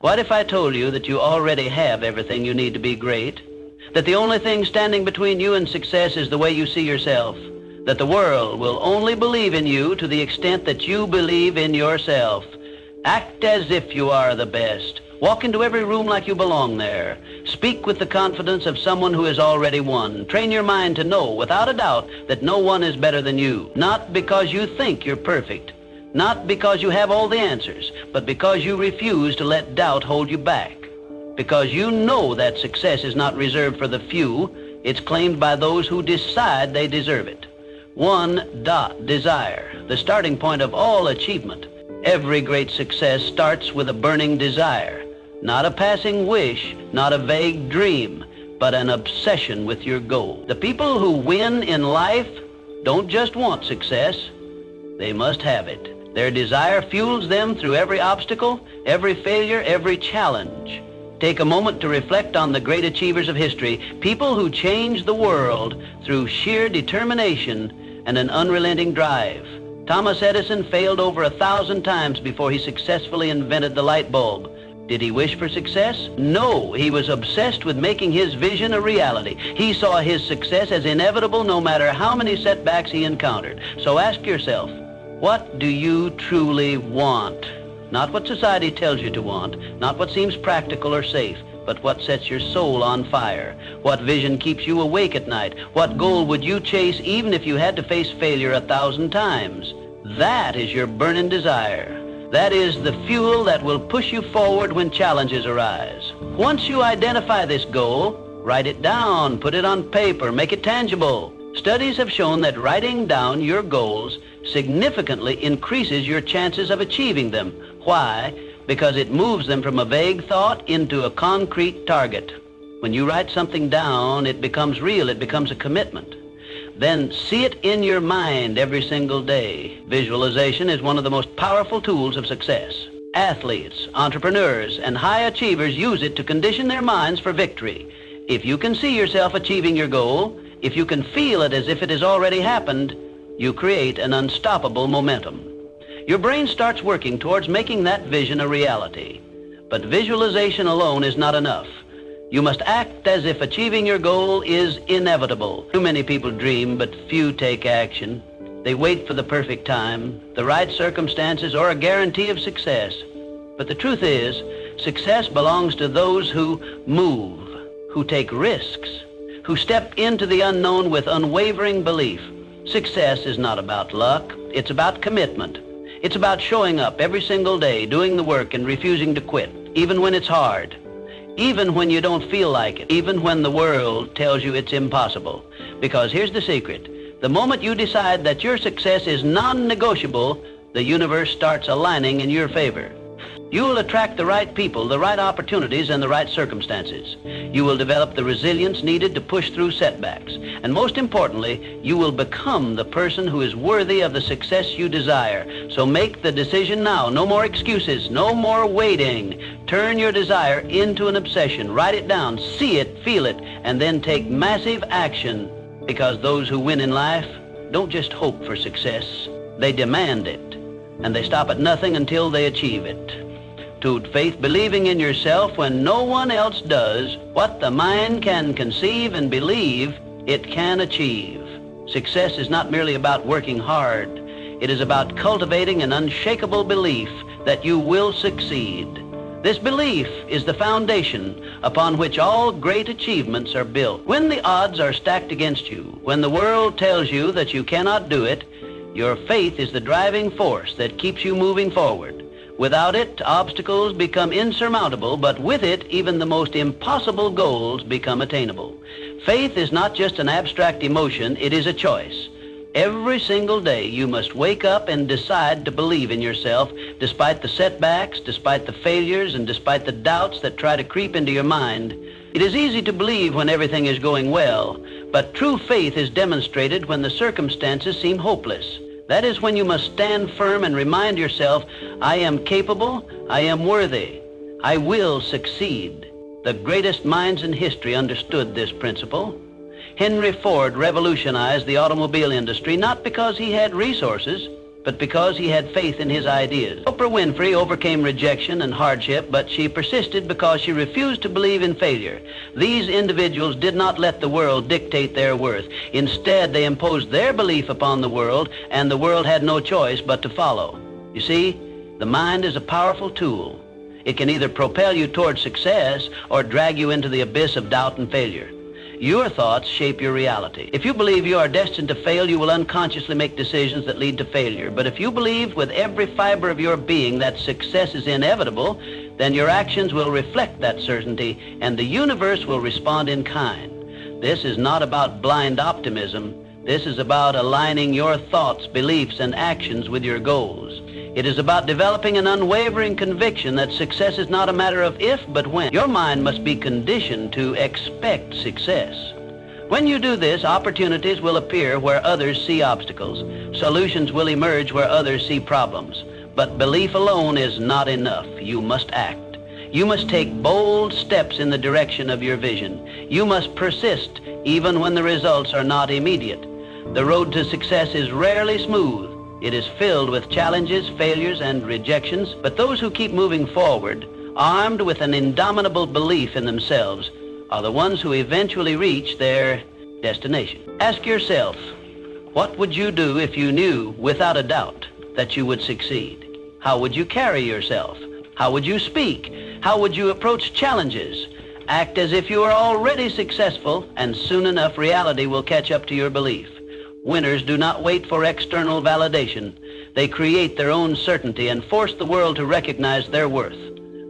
What if I told you that you already have everything you need to be great? That the only thing standing between you and success is the way you see yourself? That the world will only believe in you to the extent that you believe in yourself? Act as if you are the best. Walk into every room like you belong there. Speak with the confidence of someone who has already won. Train your mind to know, without a doubt, that no one is better than you. Not because you think you're perfect, not because you have all the answers, but because you refuse to let doubt hold you back. Because you know that success is not reserved for the few, it's claimed by those who decide they deserve it. Desire, the starting point of all achievement. Every great success starts with a burning desire. Not a passing wish, not a vague dream, but an obsession with your goal. The people who win in life don't just want success, they must have it. Their desire fuels them through every obstacle, every failure, every challenge. Take a moment to reflect on the great achievers of history, people who changed the world through sheer determination and an unrelenting drive. Thomas Edison failed over 1,000 times before he successfully invented the light bulb. Did he wish for success? No, he was obsessed with making his vision a reality. He saw his success as inevitable no matter how many setbacks he encountered. So ask yourself, what do you truly want? Not what society tells you to want, not what seems practical or safe, but what sets your soul on fire. What vision keeps you awake at night? What goal would you chase even if you had to face failure 1,000 times? That is your burning desire. That is the fuel that will push you forward when challenges arise. Once you identify this goal, write it down, put it on paper, make it tangible. Studies have shown that writing down your goals significantly increases your chances of achieving them. Why? Because it moves them from a vague thought into a concrete target. When you write something down, it becomes real, it becomes a commitment. Then see it in your mind every single day. Visualization is one of the most powerful tools of success. Athletes, entrepreneurs, and high achievers use it to condition their minds for victory. If you can see yourself achieving your goal, if you can feel it as if it has already happened, you create an unstoppable momentum. Your brain starts working towards making that vision a reality. But visualization alone is not enough. You must act as if achieving your goal is inevitable. Too many people dream, but few take action. They wait for the perfect time, the right circumstances, or a guarantee of success. But the truth is, success belongs to those who move, who take risks, who step into the unknown with unwavering belief. Success is not about luck, it's about commitment. It's about showing up every single day, doing the work and refusing to quit, even when it's hard. Even when you don't feel like it, even when the world tells you it's impossible. Because here's the secret. The moment you decide that your success is non-negotiable, the universe starts aligning in your favor. You will attract the right people, the right opportunities, and the right circumstances. You will develop the resilience needed to push through setbacks. And most importantly, you will become the person who is worthy of the success you desire. So make the decision now. No more excuses, no more waiting. Turn your desire into an obsession. Write it down, see it, feel it, and then take massive action. Because those who win in life don't just hope for success, they demand it. And they stop at nothing until they achieve it. To faith, believing in yourself when no one else does. What the mind can conceive and believe, it can achieve. Success is not merely about working hard. It is about cultivating an unshakable belief that you will succeed. This belief is the foundation upon which all great achievements are built. When the odds are stacked against you, when the world tells you that you cannot do it, your faith is the driving force that keeps you moving forward. Without it, obstacles become insurmountable, but with it, even the most impossible goals become attainable. Faith is not just an abstract emotion, it is a choice. Every single day, you must wake up and decide to believe in yourself, despite the setbacks, despite the failures, and despite the doubts that try to creep into your mind. It is easy to believe when everything is going well, but true faith is demonstrated when the circumstances seem hopeless. That is when you must stand firm and remind yourself, I am capable, I am worthy, I will succeed. The greatest minds in history understood this principle. Henry Ford revolutionized the automobile industry not because he had resources, but because he had faith in his ideas. Oprah Winfrey overcame rejection and hardship, but she persisted because she refused to believe in failure. These individuals did not let the world dictate their worth. Instead, they imposed their belief upon the world, and the world had no choice but to follow. You see, the mind is a powerful tool. It can either propel you toward success or drag you into the abyss of doubt and failure. Your thoughts shape your reality. If you believe you are destined to fail, you will unconsciously make decisions that lead to failure. But if you believe with every fiber of your being that success is inevitable, then your actions will reflect that certainty, and the universe will respond in kind. This is not about blind optimism. This is about aligning your thoughts, beliefs, and actions with your goals. It is about developing an unwavering conviction that success is not a matter of if, but when. Your mind must be conditioned to expect success. When you do this, opportunities will appear where others see obstacles. Solutions will emerge where others see problems. But belief alone is not enough. You must act. You must take bold steps in the direction of your vision. You must persist even when the results are not immediate. The road to success is rarely smooth. It is filled with challenges, failures, and rejections, but those who keep moving forward, armed with an indomitable belief in themselves, are the ones who eventually reach their destination. Ask yourself, what would you do if you knew, without a doubt, that you would succeed? How would you carry yourself? How would you speak? How would you approach challenges? Act as if you are already successful, and soon enough reality will catch up to your belief. Winners do not wait for external validation. They create their own certainty and force the world to recognize their worth.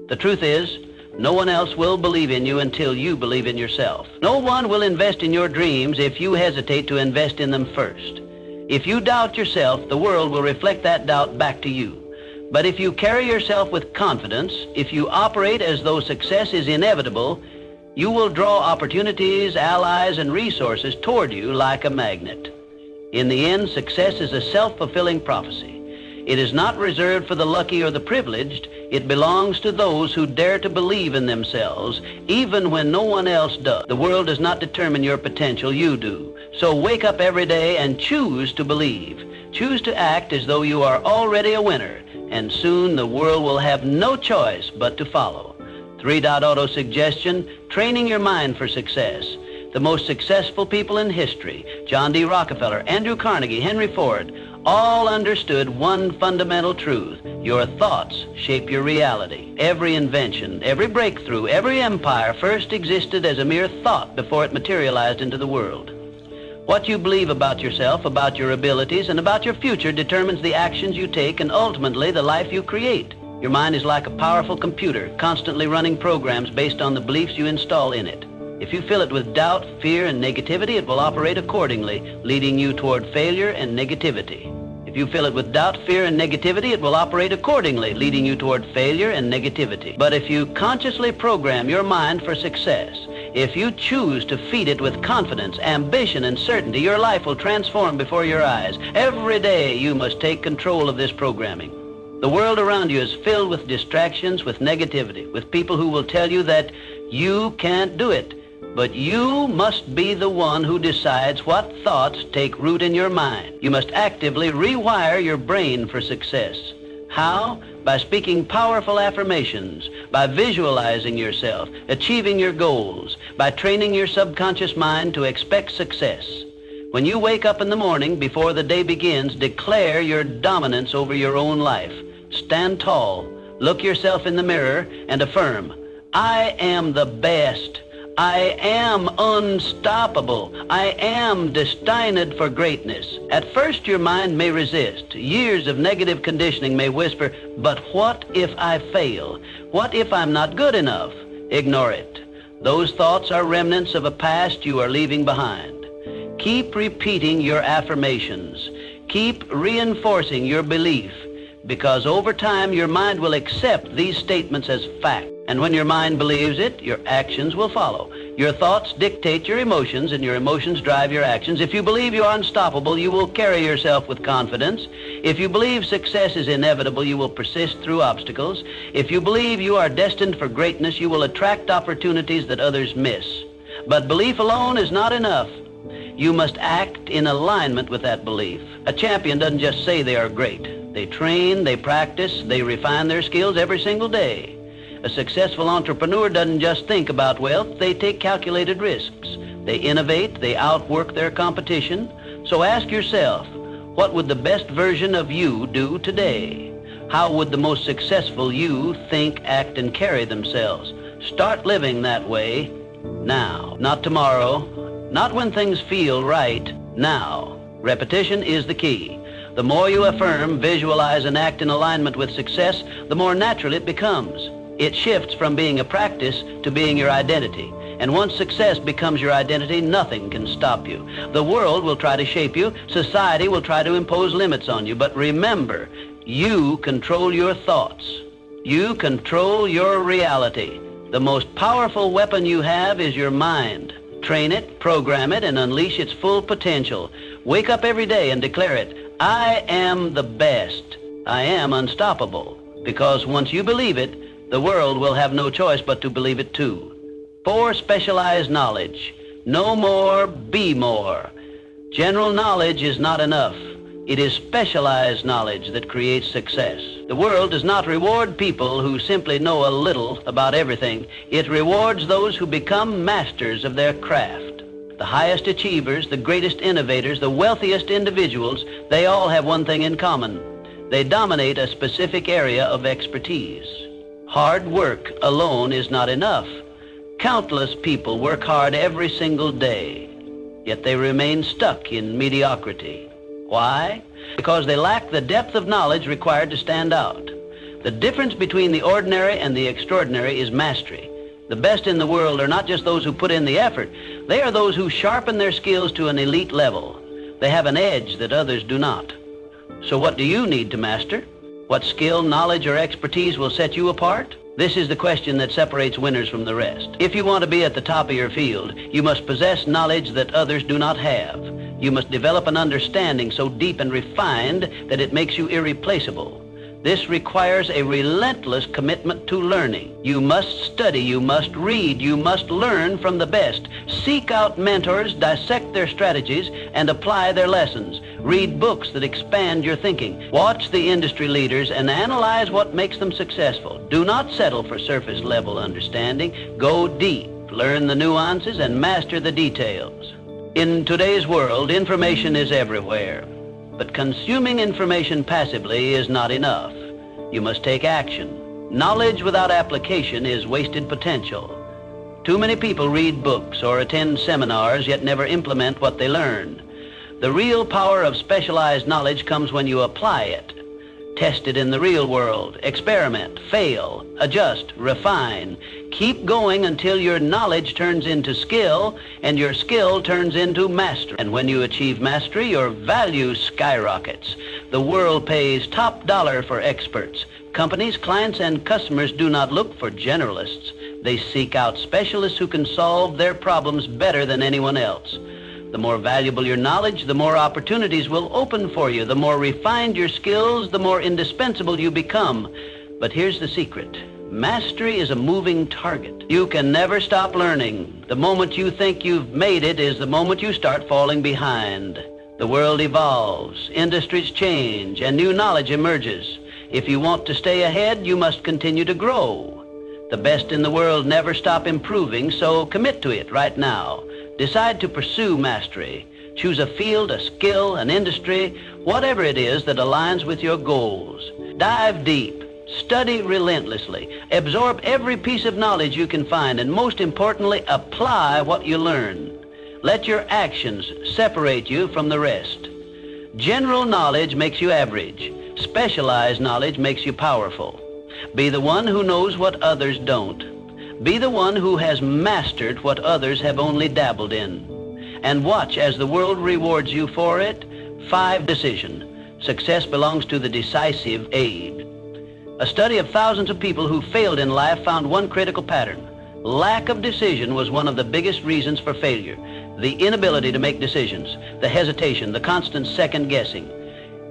The truth is, no one else will believe in you until you believe in yourself. No one will invest in your dreams if you hesitate to invest in them first. If you doubt yourself, the world will reflect that doubt back to you. But if you carry yourself with confidence, if you operate as though success is inevitable, you will draw opportunities, allies, and resources toward you like a magnet. In the end, success is a self-fulfilling prophecy. It is not reserved for the lucky or the privileged. It belongs to those who dare to believe in themselves, even when no one else does. The world does not determine your potential, you do. So wake up every day and choose to believe. Choose to act as though you are already a winner, and soon the world will have no choice but to follow. 3.0 suggestion, training your mind for success. The most successful people in history, John D. Rockefeller, Andrew Carnegie, Henry Ford, all understood one fundamental truth. Your thoughts shape your reality. Every invention, every breakthrough, every empire first existed as a mere thought before it materialized into the world. What you believe about yourself, about your abilities, and about your future determines the actions you take and ultimately the life you create. Your mind is like a powerful computer, constantly running programs based on the beliefs you install in it. If you fill it with doubt, fear, and negativity, it will operate accordingly, leading you toward failure and negativity. If you fill it with doubt, fear, and negativity, it will operate accordingly, leading you toward failure and negativity. But if you consciously program your mind for success, if you choose to feed it with confidence, ambition, and certainty, your life will transform before your eyes. Every day you must take control of this programming. The world around you is filled with distractions, with negativity, with people who will tell you that you can't do it. But you must be the one who decides what thoughts take root in your mind. You must actively rewire your brain for success. How? By speaking powerful affirmations, by visualizing yourself, achieving your goals, by training your subconscious mind to expect success. When you wake up in the morning, before the day begins, declare your dominance over your own life. Stand tall, look yourself in the mirror, and affirm, I am the best. I am unstoppable. I am destined for greatness. At first your mind may resist. Years of negative conditioning may whisper, but what if I fail? What if I'm not good enough? Ignore it. Those thoughts are remnants of a past you are leaving behind. Keep repeating your affirmations. Keep reinforcing your belief, because over time your mind will accept these statements as fact. And when your mind believes it, your actions will follow. Your thoughts dictate your emotions, and your emotions drive your actions. If you believe you are unstoppable, you will carry yourself with confidence. If you believe success is inevitable, you will persist through obstacles. If you believe you are destined for greatness, you will attract opportunities that others miss. But belief alone is not enough. You must act in alignment with that belief. A champion doesn't just say they are great. They train, they practice, they refine their skills every single day. A successful entrepreneur doesn't just think about wealth, they take calculated risks. They innovate, they outwork their competition. So ask yourself, what would the best version of you do today? How would the most successful you think, act, and carry themselves? Start living that way now. Not tomorrow, not when things feel right, now. Repetition is the key. The more you affirm, visualize, and act in alignment with success, the more natural it becomes. It shifts from being a practice to being your identity. And once success becomes your identity, nothing can stop you. The world will try to shape you. Society will try to impose limits on you. But remember, you control your thoughts. You control your reality. The most powerful weapon you have is your mind. Train it, program it, and unleash its full potential. Wake up every day and declare it. I am the best. I am unstoppable. Because once you believe it, the world will have no choice but to believe it too. 4, specialized knowledge. Know more, be more. General knowledge is not enough. It is specialized knowledge that creates success. The world does not reward people who simply know a little about everything. It rewards those who become masters of their craft. The highest achievers, the greatest innovators, the wealthiest individuals, they all have one thing in common. They dominate a specific area of expertise. Hard work alone is not enough. Countless people work hard every single day, yet they remain stuck in mediocrity. Why? Because they lack the depth of knowledge required to stand out. The difference between the ordinary and the extraordinary is mastery. The best in the world are not just those who put in the effort. They are those who sharpen their skills to an elite level. They have an edge that others do not. So what do you need to master? What skill, knowledge, or expertise will set you apart? This is the question that separates winners from the rest. If you want to be at the top of your field, you must possess knowledge that others do not have. You must develop an understanding so deep and refined that it makes you irreplaceable. This requires a relentless commitment to learning. You must study, you must read, you must learn from the best. Seek out mentors, dissect their strategies, and apply their lessons. Read books that expand your thinking. Watch the industry leaders and analyze what makes them successful. Do not settle for surface-level understanding. Go deep, learn the nuances, and master the details. In today's world, information is everywhere. But consuming information passively is not enough. You must take action. Knowledge without application is wasted potential. Too many people read books or attend seminars yet never implement what they learn. The real power of specialized knowledge comes when you apply it. Test it in the real world. Experiment, fail, adjust, refine. Keep going until your knowledge turns into skill and your skill turns into mastery. And when you achieve mastery, your value skyrockets. The world pays top dollar for experts. Companies, clients, and customers do not look for generalists. They seek out specialists who can solve their problems better than anyone else. The more valuable your knowledge, the more opportunities will open for you. The more refined your skills, the more indispensable you become. But here's the secret. Mastery is a moving target. You can never stop learning. The moment you think you've made it is the moment you start falling behind. The world evolves, industries change, and new knowledge emerges. If you want to stay ahead, you must continue to grow. The best in the world never stop improving, so commit to it right now. Decide to pursue mastery. Choose a field, a skill, an industry, whatever it is that aligns with your goals. Dive deep. Study relentlessly. Absorb every piece of knowledge you can find, and most importantly, apply what you learn. Let your actions separate you from the rest. General knowledge makes you average. Specialized knowledge makes you powerful. Be the one who knows what others don't. Be the one who has mastered what others have only dabbled in. And watch as the world rewards you for it. 5, decision. Success belongs to the decisive age. A study of thousands of people who failed in life found one critical pattern. Lack of decision was one of the biggest reasons for failure. The inability to make decisions, the hesitation, the constant second guessing.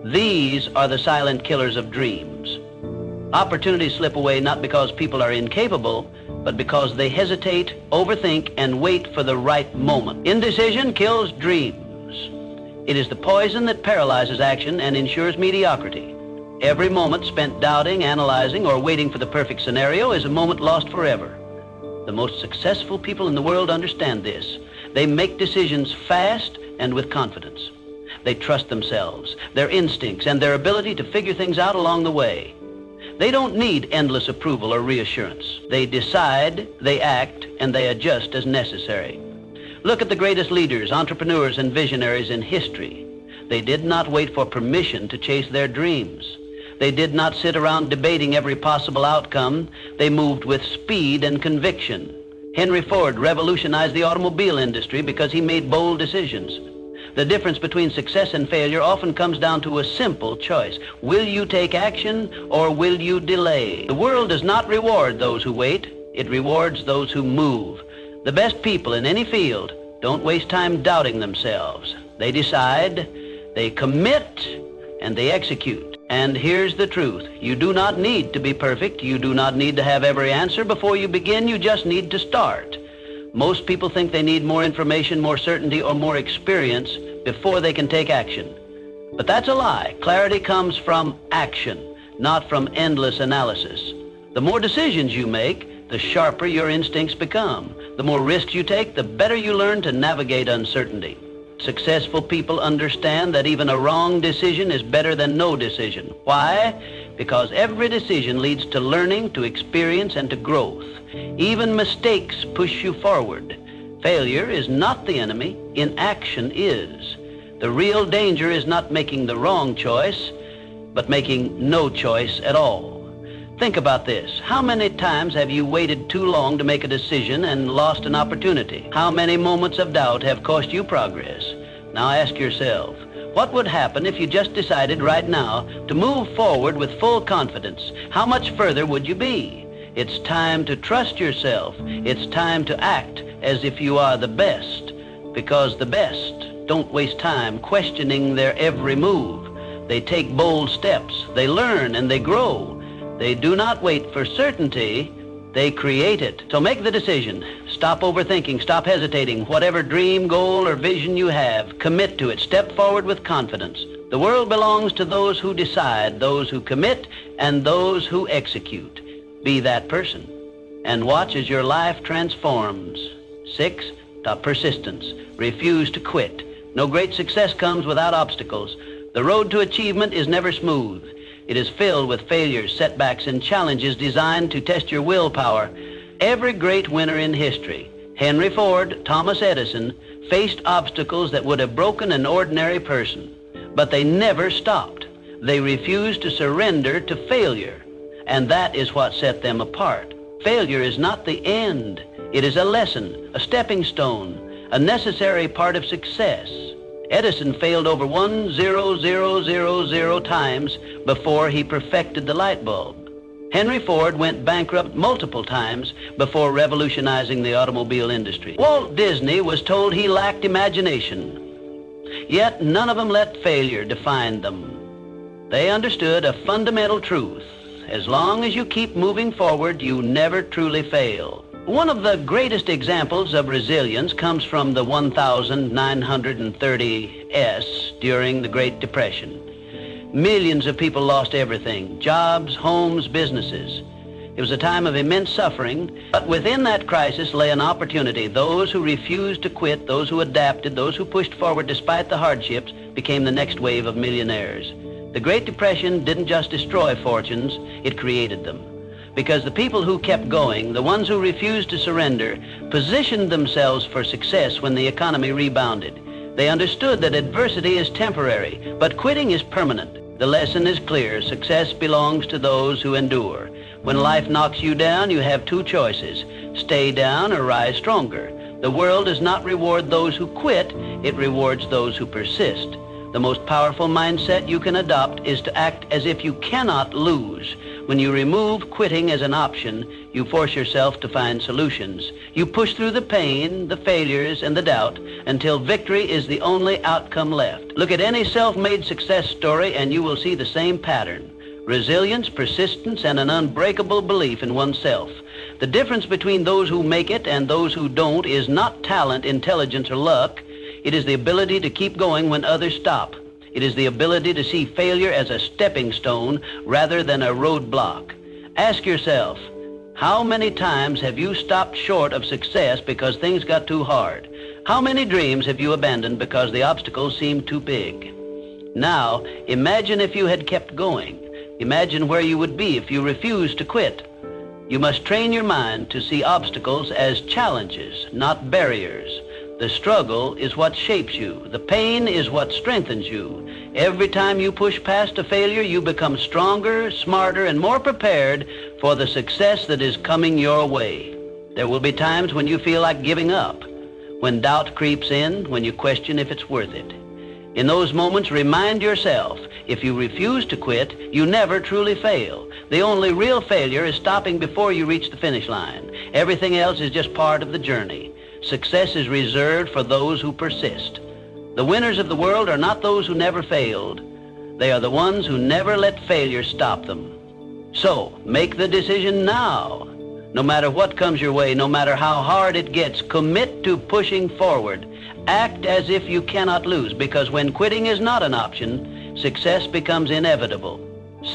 These are the silent killers of dreams. Opportunities slip away not because people are incapable, but because they hesitate, overthink, and wait for the right moment. Indecision kills dreams. It is the poison that paralyzes action and ensures mediocrity. Every moment spent doubting, analyzing, or waiting for the perfect scenario is a moment lost forever. The most successful people in the world understand this. They make decisions fast and with confidence. They trust themselves, their instincts, and their ability to figure things out along the way. They don't need endless approval or reassurance. They decide, they act, and they adjust as necessary. Look at the greatest leaders, entrepreneurs, and visionaries in history. They did not wait for permission to chase their dreams. They did not sit around debating every possible outcome. They moved with speed and conviction. Henry Ford revolutionized the automobile industry because he made bold decisions. The difference between success and failure often comes down to a simple choice. Will you take action or will you delay? The world does not reward those who wait. It rewards those who move. The best people in any field don't waste time doubting themselves. They decide, they commit, and they execute. And here's the truth. You do not need to be perfect. You do not need to have every answer before you begin. You just need to start. Most people think they need more information, more certainty, or more experience before they can take action. But that's a lie. Clarity comes from action, not from endless analysis. The more decisions you make, the sharper your instincts become. The more risks you take, the better you learn to navigate uncertainty. Successful people understand that even a wrong decision is better than no decision. Why? Because every decision leads to learning, to experience, and to growth. Even mistakes push you forward. Failure is not the enemy. Inaction is. The real danger is not making the wrong choice, but making no choice at all. Think about this. How many times have you waited too long to make a decision and lost an opportunity? How many moments of doubt have cost you progress? Now ask yourself, what would happen if you just decided right now to move forward with full confidence? How much further would you be? It's time to trust yourself. It's time to act as if you are the best, because the best don't waste time questioning their every move. They take bold steps. They learn and they grow. They do not wait for certainty, they create it. So make the decision. Stop overthinking, stop hesitating. Whatever dream, goal, or vision you have, commit to it. Step forward with confidence. The world belongs to those who decide, those who commit, and those who execute. Be that person, and watch as your life transforms. 6, persistence. Refuse to quit. No great success comes without obstacles. The road to achievement is never smooth. It is filled with failures, setbacks, and challenges designed to test your willpower. Every great winner in history, Henry Ford, Thomas Edison, faced obstacles that would have broken an ordinary person. But they never stopped. They refused to surrender to failure. And that is what set them apart. Failure is not the end. It is a lesson, a stepping stone, a necessary part of success. Edison failed over 1,000,000 times before he perfected the light bulb. Henry Ford went bankrupt multiple times before revolutionizing the automobile industry. Walt Disney was told he lacked imagination. Yet none of them let failure define them. They understood a fundamental truth. As long as you keep moving forward, you never truly fail. One of the greatest examples of resilience comes from the 1930s during the Great Depression. Millions of people lost everything, jobs, homes, businesses. It was a time of immense suffering, but within that crisis lay an opportunity. Those who refused to quit, those who adapted, those who pushed forward despite the hardships became the next wave of millionaires. The Great Depression didn't just destroy fortunes, it created them. Because the people who kept going, the ones who refused to surrender, positioned themselves for success when the economy rebounded. They understood that adversity is temporary, but quitting is permanent. The lesson is clear. Success belongs to those who endure. When life knocks you down, you have two choices: stay down or rise stronger. The world does not reward those who quit, it rewards those who persist. The most powerful mindset you can adopt is to act as if you cannot lose. When you remove quitting as an option, you force yourself to find solutions. You push through the pain, the failures, and the doubt until victory is the only outcome left. Look at any self-made success story and you will see the same pattern: resilience, persistence, and an unbreakable belief in oneself. The difference between those who make it and those who don't is not talent, intelligence, or luck. It is the ability to keep going when others stop. It is the ability to see failure as a stepping stone rather than a roadblock. Ask yourself, how many times have you stopped short of success because things got too hard? How many dreams have you abandoned because the obstacles seemed too big? Now, imagine if you had kept going. Imagine where you would be if you refused to quit. You must train your mind to see obstacles as challenges, not barriers. The struggle is what shapes you. The pain is what strengthens you. Every time you push past a failure, you become stronger, smarter, and more prepared for the success that is coming your way. There will be times when you feel like giving up, when doubt creeps in, when you question if it's worth it. In those moments, remind yourself, if you refuse to quit, you never truly fail. The only real failure is stopping before you reach the finish line. Everything else is just part of the journey. Success is reserved for those who persist. The winners of the world are not those who never failed. They are the ones who never let failure stop them. So, make the decision now. No matter what comes your way, no matter how hard it gets, commit to pushing forward. Act as if you cannot lose, because when quitting is not an option, success becomes inevitable.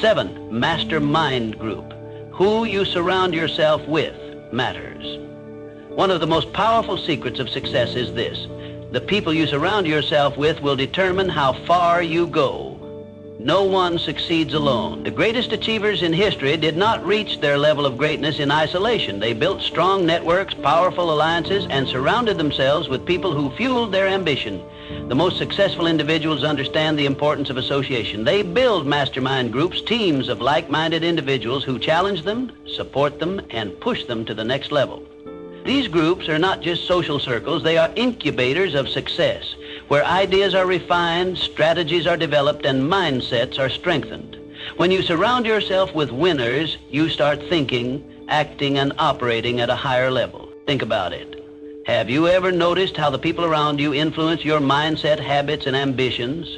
7, mastermind group. Who you surround yourself with matters. One of the most powerful secrets of success is this: the people you surround yourself with will determine how far you go. No one succeeds alone. The greatest achievers in history did not reach their level of greatness in isolation. They built strong networks, powerful alliances, and surrounded themselves with people who fueled their ambition. The most successful individuals understand the importance of association. They build mastermind groups, teams of like-minded individuals who challenge them, support them, and push them to the next level. These groups are not just social circles, they are incubators of success, where ideas are refined, strategies are developed, and mindsets are strengthened. When you surround yourself with winners, you start thinking, acting, and operating at a higher level. Think about it. Have you ever noticed how the people around you influence your mindset, habits, and ambitions?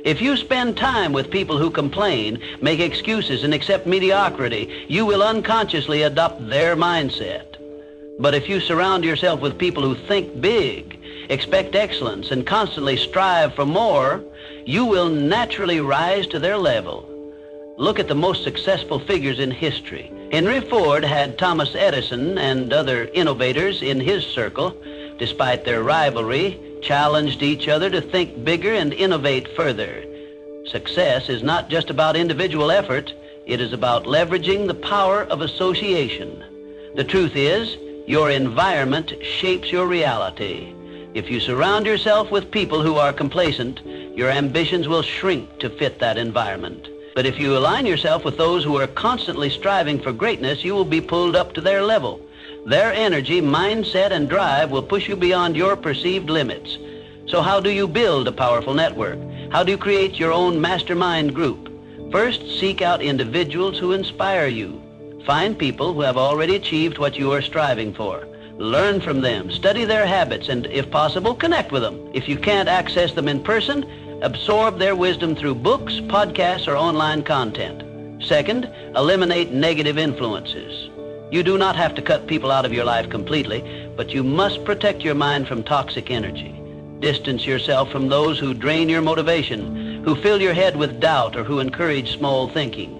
If you spend time with people who complain, make excuses, and accept mediocrity, you will unconsciously adopt their mindset. But if you surround yourself with people who think big, expect excellence, and constantly strive for more, you will naturally rise to their level. Look at the most successful figures in history. Henry Ford had Thomas Edison and other innovators in his circle. Despite their rivalry, challenged each other to think bigger and innovate further. Success is not just about individual effort, it is about leveraging the power of association. The truth is, your environment shapes your reality. If you surround yourself with people who are complacent, your ambitions will shrink to fit that environment. But if you align yourself with those who are constantly striving for greatness, you will be pulled up to their level. Their energy, mindset, and drive will push you beyond your perceived limits. So how do you build a powerful network? How do you create your own mastermind group? First, seek out individuals who inspire you. Find people who have already achieved what you are striving for. Learn from them, study their habits, and if possible, connect with them. If you can't access them in person, absorb their wisdom through books, podcasts, or online content. Second, eliminate negative influences. You do not have to cut people out of your life completely, but you must protect your mind from toxic energy. Distance yourself from those who drain your motivation, who fill your head with doubt, or who encourage small thinking.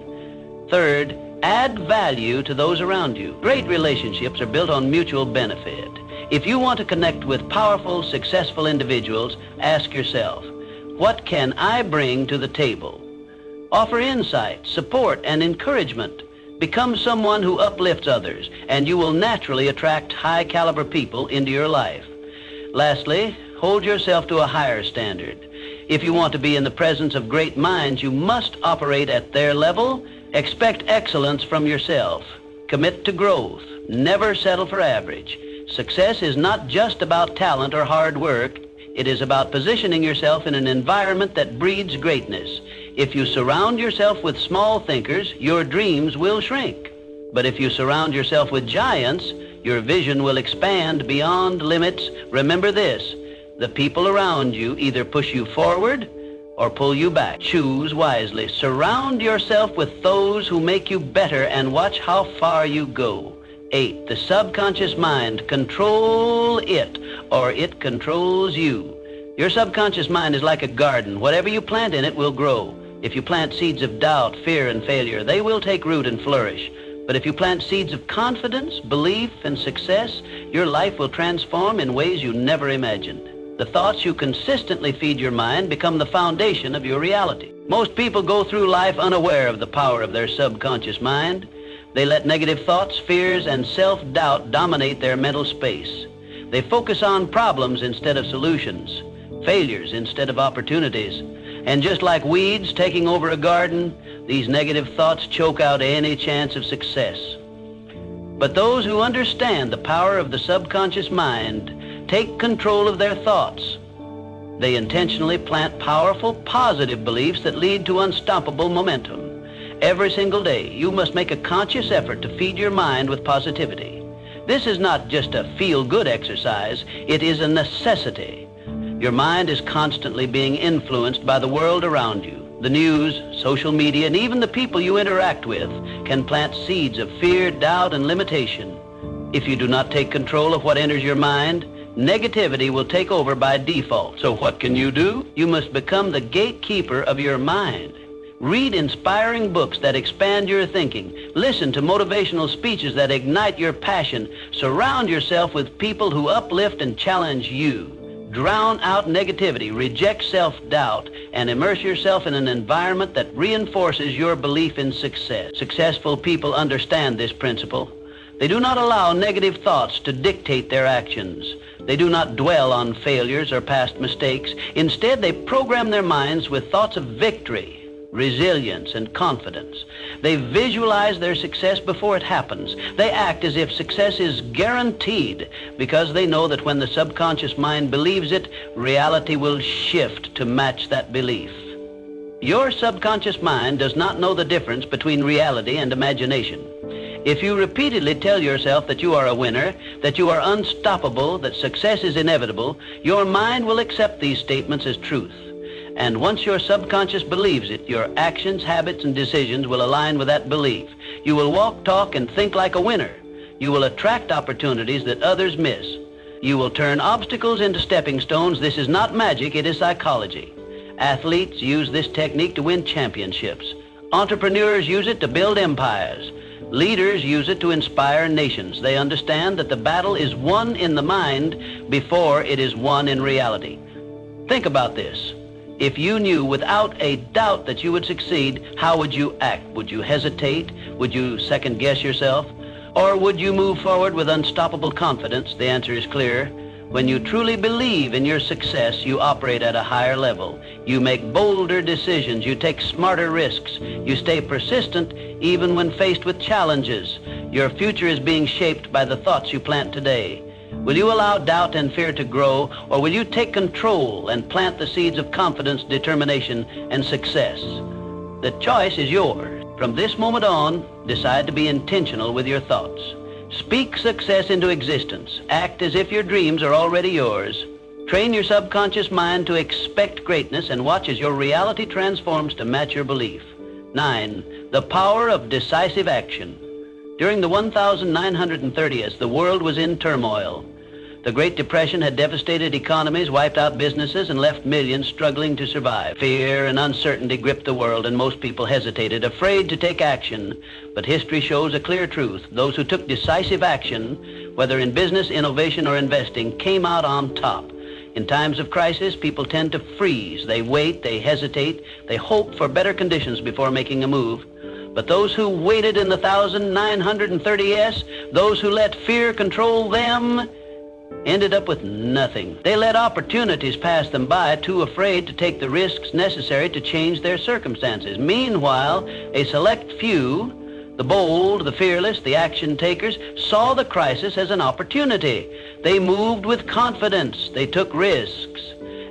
Third, add value to those around you. Great relationships are built on mutual benefit. If you want to connect with powerful, successful individuals, ask yourself, what can I bring to the table? Offer insight, support, and encouragement. Become someone who uplifts others, and you will naturally attract high-caliber people into your life. Lastly, hold yourself to a higher standard. If you want to be in the presence of great minds, you must operate at their level. Expect excellence from yourself. Commit to growth. Never settle for average. Success is not just about talent or hard work. It is about positioning yourself in an environment that breeds greatness. If you surround yourself with small thinkers, your dreams will shrink. But if you surround yourself with giants, your vision will expand beyond limits. Remember this, the people around you either push you forward or pull you back. Choose wisely. Surround yourself with those who make you better and watch how far you go. 8, the subconscious mind. Control it, or it controls you. Your subconscious mind is like a garden. Whatever you plant in it will grow. If you plant seeds of doubt, fear, and failure, they will take root and flourish. But if you plant seeds of confidence, belief, and success, your life will transform in ways you never imagined. The thoughts you consistently feed your mind become the foundation of your reality. Most people go through life unaware of the power of their subconscious mind. They let negative thoughts, fears, and self-doubt dominate their mental space. They focus on problems instead of solutions, failures instead of opportunities. And just like weeds taking over a garden, these negative thoughts choke out any chance of success. But those who understand the power of the subconscious mind take control of their thoughts. They intentionally plant powerful, positive beliefs that lead to unstoppable momentum. Every single day, you must make a conscious effort to feed your mind with positivity. This is not just a feel-good exercise, it is a necessity. Your mind is constantly being influenced by the world around you. The news, social media, and even the people you interact with can plant seeds of fear, doubt, and limitation. If you do not take control of what enters your mind, negativity will take over by default. So what can you do? You must become the gatekeeper of your mind. Read inspiring books that expand your thinking. Listen to motivational speeches that ignite your passion. Surround yourself with people who uplift and challenge you. Drown out negativity, reject self-doubt, and immerse yourself in an environment that reinforces your belief in success. Successful people understand this principle. They do not allow negative thoughts to dictate their actions. They do not dwell on failures or past mistakes. Instead, they program their minds with thoughts of victory, resilience, and confidence. They visualize their success before it happens. They act as if success is guaranteed because they know that when the subconscious mind believes it, reality will shift to match that belief. Your subconscious mind does not know the difference between reality and imagination. If you repeatedly tell yourself that you are a winner, that you are unstoppable, that success is inevitable, your mind will accept these statements as truth. And once your subconscious believes it, your actions, habits, and decisions will align with that belief. You will walk, talk, and think like a winner. You will attract opportunities that others miss. You will turn obstacles into stepping stones. This is not magic, it is psychology. Athletes use this technique to win championships. Entrepreneurs use it to build empires. Leaders use it to inspire nations. They understand that the battle is won in the mind before it is won in reality. Think about this. If you knew without a doubt that you would succeed, how would you act? Would you hesitate? Would you second guess yourself? Or would you move forward with unstoppable confidence? The answer is clear. When you truly believe in your success, you operate at a higher level. You make bolder decisions. You take smarter risks. You stay persistent even when faced with challenges. Your future is being shaped by the thoughts you plant today. Will you allow doubt and fear to grow, or will you take control and plant the seeds of confidence, determination, and success? The choice is yours. From this moment on, decide to be intentional with your thoughts. Speak success into existence. Act as if your dreams are already yours. Train your subconscious mind to expect greatness and watch as your reality transforms to match your belief. 9. The power of decisive action. During the 1930s, the world was in turmoil. The Great Depression had devastated economies, wiped out businesses, and left millions struggling to survive. Fear and uncertainty gripped the world, and most people hesitated, afraid to take action. But history shows a clear truth. Those who took decisive action, whether in business, innovation, or investing, came out on top. In times of crisis, people tend to freeze. They wait, they hesitate, they hope for better conditions before making a move. But those who waited in the 1930s, those who let fear control them, ended up with nothing. They let opportunities pass them by, too afraid to take the risks necessary to change their circumstances. Meanwhile, a select few, the bold, the fearless, the action takers, saw the crisis as an opportunity. They moved with confidence. They took risks.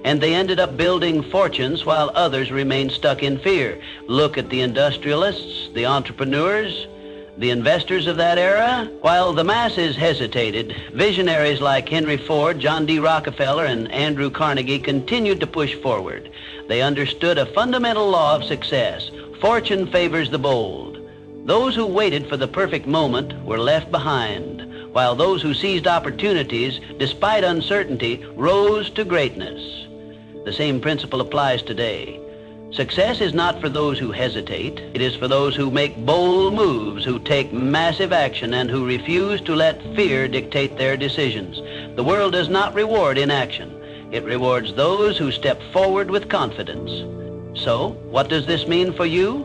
And they ended up building fortunes while others remained stuck in fear. Look at the industrialists, the entrepreneurs, the investors of that era. While the masses hesitated, visionaries like Henry Ford, John D. Rockefeller, and Andrew Carnegie continued to push forward. They understood a fundamental law of success. Fortune favors the bold. Those who waited for the perfect moment were left behind, while those who seized opportunities, despite uncertainty, rose to greatness. The same principle applies today. Success is not for those who hesitate. It is for those who make bold moves, who take massive action, and who refuse to let fear dictate their decisions. The world does not reward inaction. It rewards those who step forward with confidence. So, what does this mean for you?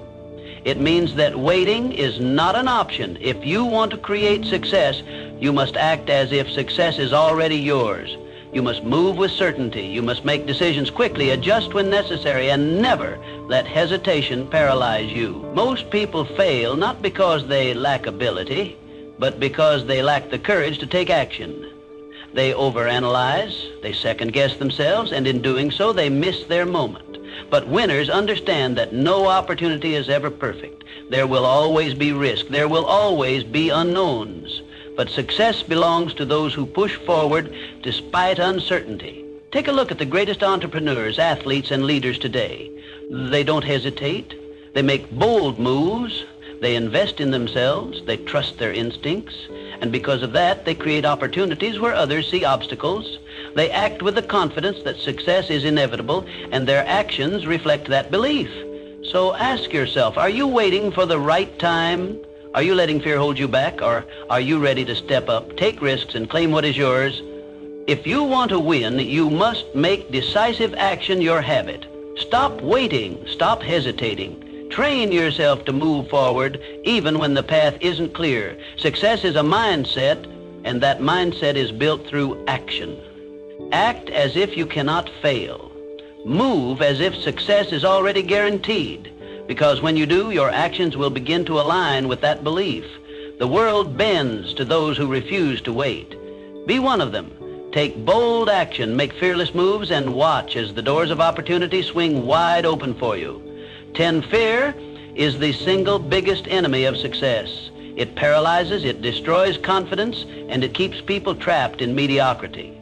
It means that waiting is not an option. If you want to create success, you must act as if success is already yours. You must move with certainty. You must make decisions quickly, adjust when necessary, and never let hesitation paralyze you. Most people fail not because they lack ability, but because they lack the courage to take action. They overanalyze, they second-guess themselves, and in doing so, they miss their moment. But winners understand that no opportunity is ever perfect. There will always be risk. There will always be unknowns. But success belongs to those who push forward despite uncertainty. Take a look at the greatest entrepreneurs, athletes, and leaders today. They don't hesitate. They make bold moves. They invest in themselves. They trust their instincts. And because of that, they create opportunities where others see obstacles. They act with the confidence that success is inevitable, and their actions reflect that belief. So ask yourself, are you waiting for the right time? Are you letting fear hold you back, or are you ready to step up, take risks, and claim what is yours? If you want to win, you must make decisive action your habit. Stop waiting. Stop hesitating. Train yourself to move forward even when the path isn't clear. Success is a mindset, and that mindset is built through action. Act as if you cannot fail. Move as if success is already guaranteed. Because when you do, your actions will begin to align with that belief. The world bends to those who refuse to wait. Be one of them. Take bold action, make fearless moves, and watch as the doors of opportunity swing wide open for you. Fear is the single biggest enemy of success. It paralyzes, it destroys confidence, and it keeps people trapped in mediocrity.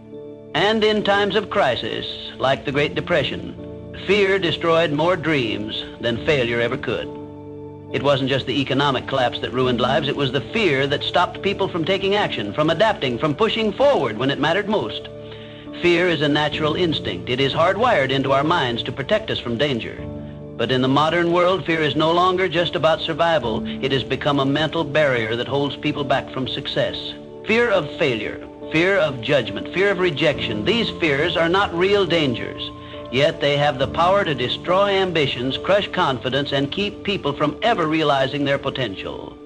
And in times of crisis, like the Great Depression, fear destroyed more dreams than failure ever could. It wasn't just the economic collapse that ruined lives, it was the fear that stopped people from taking action, from adapting, from pushing forward when it mattered most. Fear is a natural instinct. It is hardwired into our minds to protect us from danger. But in the modern world, fear is no longer just about survival. It has become a mental barrier that holds people back from success. Fear of failure, fear of judgment, fear of rejection. These fears are not real dangers. Yet they have the power to destroy ambitions, crush confidence, and keep people from ever realizing their potential.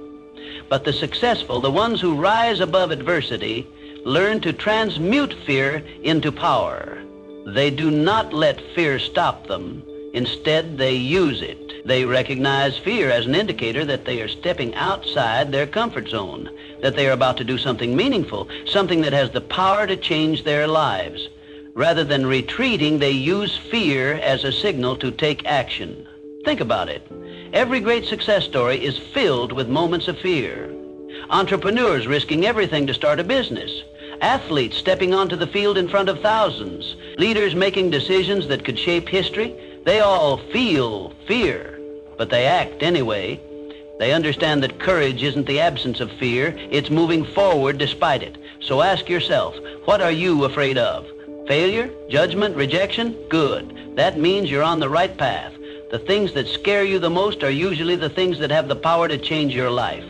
But the successful, the ones who rise above adversity, learn to transmute fear into power. They do not let fear stop them. Instead, they use it. They recognize fear as an indicator that they are stepping outside their comfort zone, that they are about to do something meaningful, something that has the power to change their lives. Rather than retreating, they use fear as a signal to take action. Think about it. Every great success story is filled with moments of fear. Entrepreneurs risking everything to start a business. Athletes stepping onto the field in front of thousands. Leaders making decisions that could shape history. They all feel fear, but they act anyway. They understand that courage isn't the absence of fear. It's moving forward despite it. So ask yourself, what are you afraid of? Failure? Judgment? Rejection? Good. That means you're on the right path. The things that scare you the most are usually the things that have the power to change your life.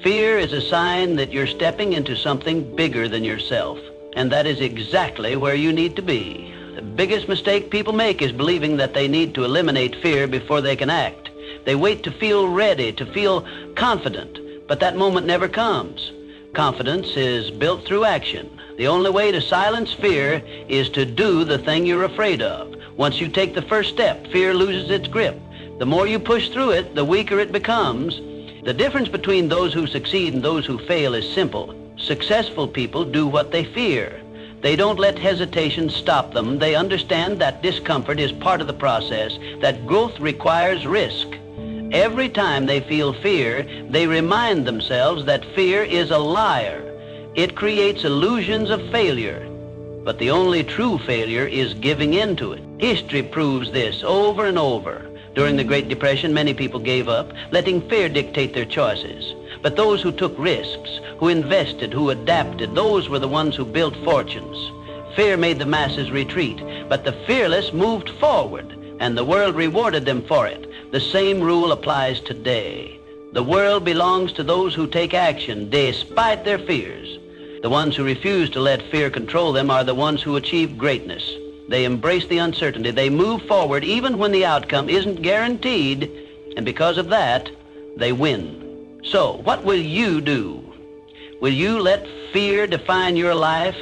Fear is a sign that you're stepping into something bigger than yourself. And that is exactly where you need to be. The biggest mistake people make is believing that they need to eliminate fear before they can act. They wait to feel ready, to feel confident, but that moment never comes. Confidence is built through action. The only way to silence fear is to do the thing you're afraid of. Once you take the first step, fear loses its grip. The more you push through it, the weaker it becomes. The difference between those who succeed and those who fail is simple. Successful people do what they fear. They don't let hesitation stop them. They understand that discomfort is part of the process, that growth requires risk. Every time they feel fear, they remind themselves that fear is a liar. It creates illusions of failure. But the only true failure is giving in to it. History proves this over and over. During the Great Depression, many people gave up, letting fear dictate their choices. But those who took risks, who invested, who adapted, those were the ones who built fortunes. Fear made the masses retreat, but the fearless moved forward, and the world rewarded them for it. The same rule applies today. The world belongs to those who take action despite their fears. The ones who refuse to let fear control them are the ones who achieve greatness. They embrace the uncertainty. They move forward even when the outcome isn't guaranteed, and because of that, they win. So, what will you do? Will you let fear define your life,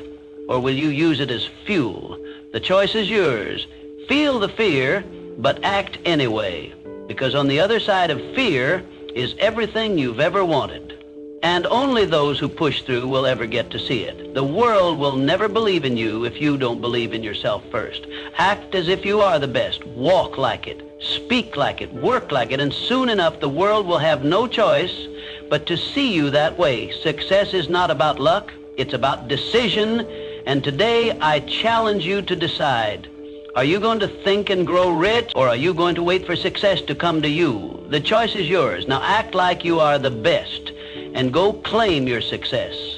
or will you use it as fuel? The choice is yours. Feel the fear, but act anyway, because on the other side of fear is everything you've ever wanted. And only those who push through will ever get to see it. The world will never believe in you if you don't believe in yourself first. Act as if you are the best. Walk like it. Speak like it. Work like it. And soon enough, the world will have no choice but to see you that way. Success is not about luck. It's about decision. And today, I challenge you to decide. Are you going to think and grow rich, or are you going to wait for success to come to you? The choice is yours. Now act like you are the best, and go claim your success.